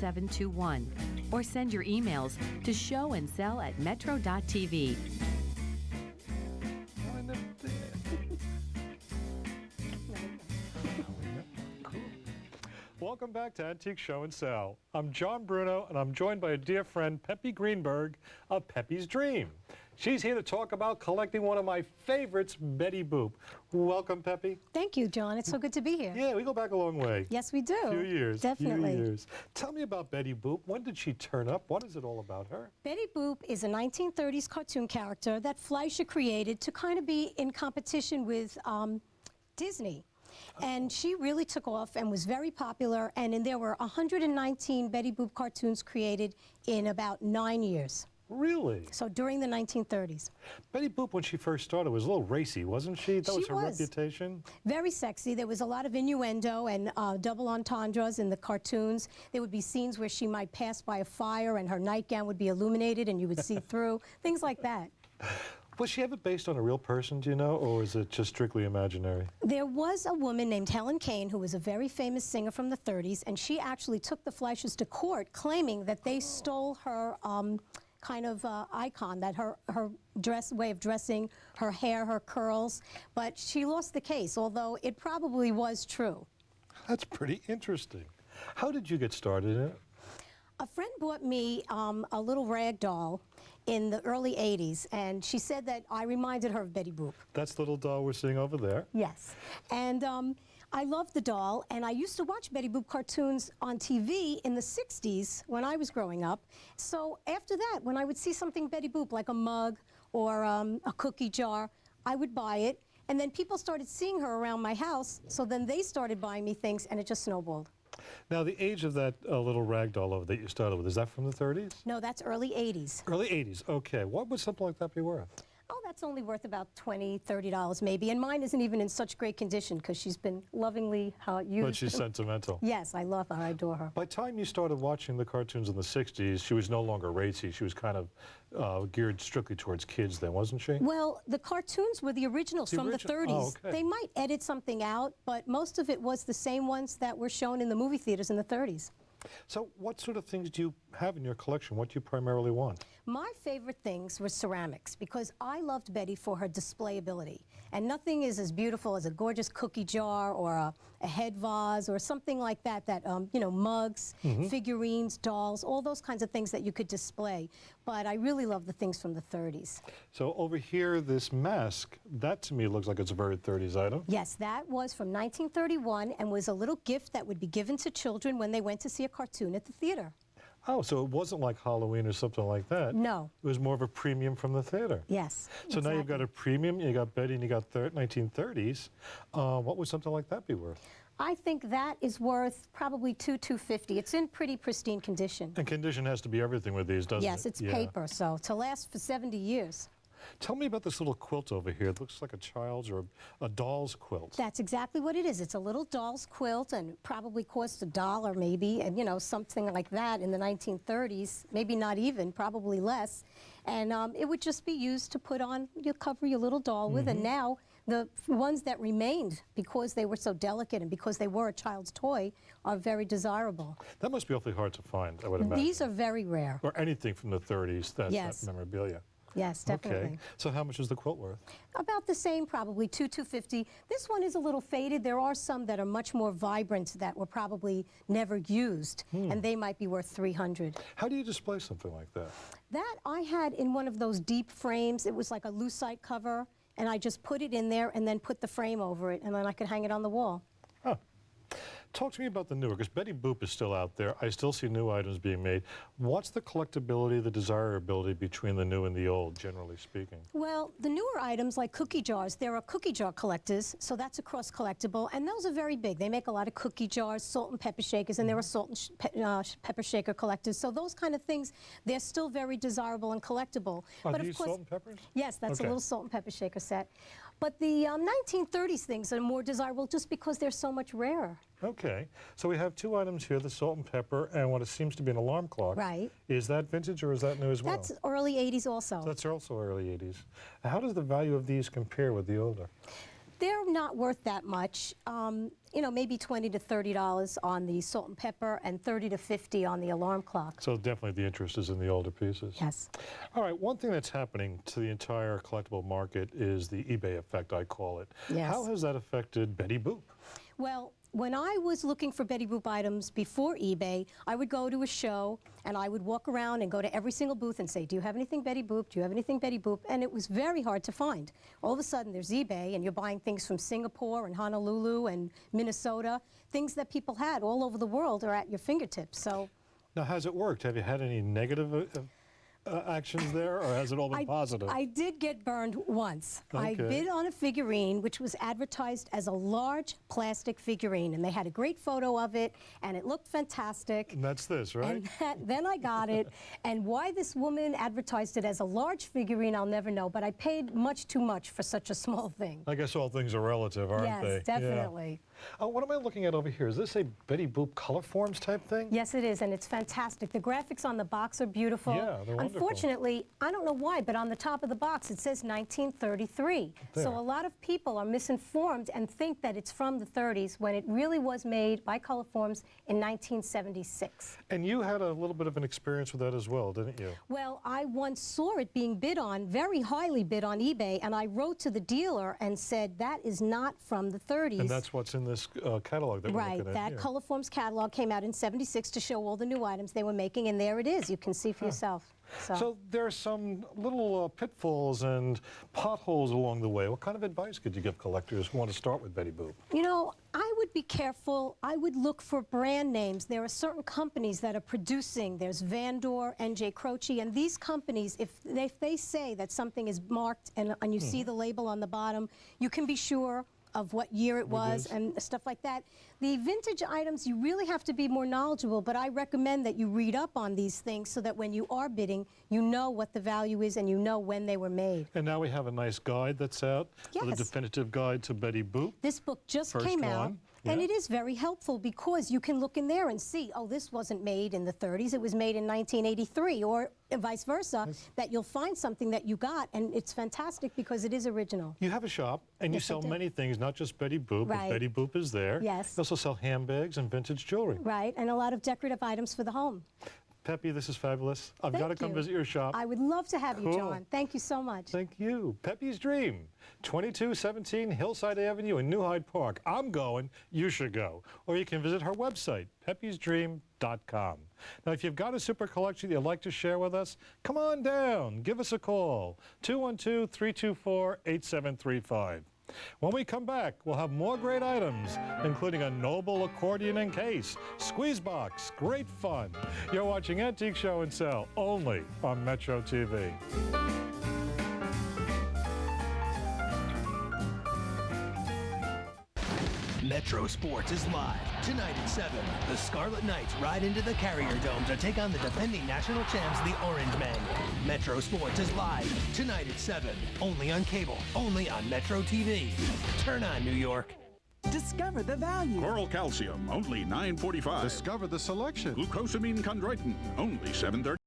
721 or send your emails to showandsell@metro.tv. Welcome back to Antique Show and Sell. I'm John Bruno, and I'm joined by a dear friend, Peppy Greenberg of Peppy's Dream. She's here to talk about collecting one of my favorites, Betty Boop. Welcome, Peppy. Thank you, John. It's so good to be here. Yeah, we go back a long way. Yes, we do. A few years. Definitely. Few years. Tell me about Betty Boop. When did she turn up? What is it all about her? Betty Boop is a 1930s cartoon character that Fleischer created to kind of be in competition with Disney. And she really took off and was very popular, and there were 119 Betty Boop cartoons created in about 9 years. Really? So during the 1930s. Betty Boop, when she first started, was a little racy, wasn't she? That was her reputation? Very sexy. There was a lot of innuendo and double entendres in the cartoons. There would be scenes where she might pass by a fire and her nightgown would be illuminated and you would see through, things like that. Was she ever based on a real person, do you know, or is it just strictly imaginary? There was a woman named Helen Kane who was a very famous singer from the 30s, and she actually took the Fleischers to court claiming that they stole her kind of icon, that her way of dressing, her hair, her curls, but she lost the case, although it probably was true. That's pretty interesting. How did you get started in it? A friend bought me a little rag doll in the early 80s, and she said that I reminded her of Betty Boop. That's the little doll we're seeing over there. Yes. And I loved the doll, and I used to watch Betty Boop cartoons on TV in the 60s when I was growing up. So after that, when I would see something Betty Boop, like a mug or a cookie jar, I would buy it. And then people started seeing her around my house, so then they started buying me things, and it just snowballed. Now, the age of that little rag doll over that you started with, is that from the 30s? No, that's early 80s. Early 80s, okay. What would something like that be worth? Oh, that's only worth about $20, $30 maybe, and mine isn't even in such great condition because she's been lovingly used. But she's sentimental. Yes, I love her, I adore her. By the time you started watching the cartoons in the 60s, she was no longer racy. She was kind of geared strictly towards kids then, wasn't she? Well, the cartoons were the originals from the 30s. Oh, okay. They might edit something out, but most of it was the same ones that were shown in the movie theaters in the 30s. So what sort of things do you have in your collection? What do you primarily want? My favorite things were ceramics because I loved Betty for her display ability. And nothing is as beautiful as a gorgeous cookie jar or a head vase or something like that, you know, mugs, figurines, dolls, all those kinds of things that you could display. But I really love the things from the 30s. So over here, this mask, that to me looks like it's a very 30s item. Yes, that was from 1931 and was a little gift that would be given to children when they went to see a cartoon at the theater. Oh, so it wasn't like Halloween or something like that. No. It was more of a premium from the theater. Yes. So exactly. Now you've got a premium, you got Betty, and you got 1930s. What would something like that be worth? I think that is worth probably $250. It's in pretty pristine condition. And condition has to be everything with these, doesn't it? Yes, it's paper, so to last for 70 years. Tell me about this little quilt over here. It looks like a child's or a doll's quilt. That's exactly what it is. It's a little doll's quilt and it probably costs $1 maybe, and you know, something like that in the 1930s, maybe not even, probably less. And it would just be used to put on, you cover your little doll with, and now the ones that remained, because they were so delicate and because they were a child's toy, are very desirable. That must be awfully hard to find, I would imagine. These are very rare. Or anything from the 30s, that's Yes. that memorabilia. Yes, definitely. Okay. So how much is the quilt worth? About the same, probably $250. This one is a little faded. There are some that are much more vibrant that were probably never used, and they might be worth $300. How do you display something like that? That I had in one of those deep frames. It was like a lucite cover, and I just put it in there and then put the frame over it, and then I could hang it on the wall. Huh. Talk to me about the newer, because Betty Boop is still out there. I still see new items being made. What's the collectability, the desirability between the new and the old, generally speaking? Well, the newer items like cookie jars, there are cookie jar collectors, so that's a cross collectible, and those are very big. They make a lot of cookie jars, salt and pepper shakers, and there are salt and pepper shaker collectors. So those kind of things, they're still very desirable and collectible. Oh, but do you of use course, salt and peppers? Yes, that's a little salt and pepper shaker set. But the 1930s things are more desirable just because they're so much rarer. Okay, so we have two items here, the salt and pepper and what seems to be an alarm clock. Right. Is that vintage or is that new as well? That's early 80s also. So that's also early 80s. How does the value of these compare with the older? They're not worth that much. You know, maybe $20 to $30 on the salt and pepper and $30 to $50 on the alarm clock. So definitely the interest is in the older pieces. Yes. All right, one thing that's happening to the entire collectible market is the eBay effect, I call it. Yes. How has that affected Betty Boop? Well, when I was looking for Betty Boop items before eBay, I would go to a show and I would walk around and go to every single booth and say, do you have anything Betty Boop? Do you have anything Betty Boop? And it was very hard to find. All of a sudden there's eBay and you're buying things from Singapore and Honolulu and Minnesota. Things that people had all over the world are at your fingertips. So Now, has it worked? Have you had any negative actions there, or has it all been positive? I did get burned once. I Okay. bid on a figurine which was advertised as a large plastic figurine, and they had a great photo of it, and it looked fantastic. And that's this, right? And then I got it, and why this woman advertised it as a large figurine, I'll never know, but I paid much too much for such a small thing. I guess all things are relative, aren't they? Yes, definitely. Yeah. What am I looking at over here? Is this a Betty Boop color forms type thing? Yes, it is, and it's fantastic. The graphics on the box are beautiful. Yeah, they're wonderful. Unfortunately, I don't know why, but on the top of the box it says 1933. There. So a lot of people are misinformed and think that it's from the 30s when it really was made by Colorforms in 1976. And you had a little bit of an experience with that as well, didn't you? Well, I once saw it being bid on, very highly bid on eBay, and I wrote to the dealer and said, that is not from the 30s. And that's what's in this catalog that we're Right, looking at that here. Colorforms catalog came out in '76 to show all the new items they were making, and there it is. You can see for yourself. So there are some little pitfalls and potholes along the way. What kind of advice could you give collectors who want to start with Betty Boop? You know, I would be careful. I would look for brand names. There are certain companies that are producing. There's Vandor, N.J. Croce, and these companies, if they say that something is marked and you see the label on the bottom, you can be sure of what year it was and stuff like that. The vintage items, you really have to be more knowledgeable, but I recommend that you read up on these things so that when you are bidding, you know what the value is and you know when they were made. And now we have a nice guide that's out, the Yes. definitive guide to Betty Boop. This book just First came out, one, and yeah. it is very helpful because you can look in there and see, oh, this wasn't made in the 30s, it was made in 1983, or vice versa, that you'll find something that you got, and it's fantastic because it is original. You have a shop, and you Yes, I sell do. many things, not just Betty Boop, but Right. Betty Boop is there. Yes. You also sell handbags and vintage jewelry. Right, and a lot of decorative items for the home. Peppy, this is fabulous. I've got to Thank come you. visit your shop. I would love to have you, Cool. John. Thank you so much. Thank you. Peppy's Dream, 2217 Hillside Avenue in New Hyde Park. I'm going, you should go. Or you can visit her website, peppysdream.com. Now, if you've got a super collection that you'd like to share with us, come on down. Give us a call, 212-324-8735. When we come back, we'll have more great items, including a noble accordion and case, squeeze box, great fun. You're watching Antique Show and Sell, only on Metro TV. Metro Sports is live tonight at 7. The Scarlet Knights ride into the Carrier Dome to take on the defending national champs, the Orange Men. Metro Sports is live tonight at 7. Only on cable, only on Metro TV. Turn on, New York. Discover the value. Oral calcium, only $9.45. Discover the selection. Glucosamine chondroitin, only $7.30.